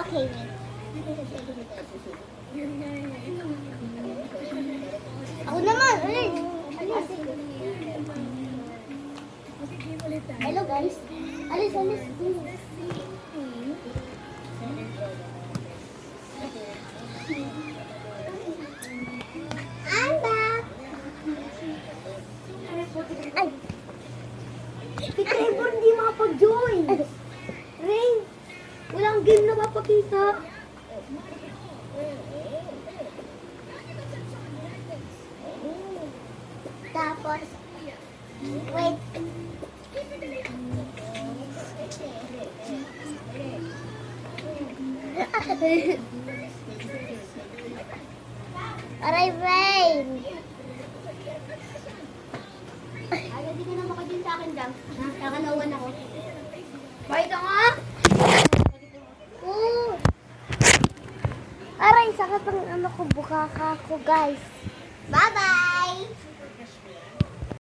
Okay. Ako naman, ulit. Hello guys. Alis. I'm back. Ay. Si Trevor hindi makapag-join. Rain, walang game na mapakita. Tapos, wait. Aray, Rain. Agad di ka na makadin sa akin, Jam. Nakalawan ako. Bait nga! Oo. Aray, sakit ang ano ko, bukaka ko, guys. Bye-bye!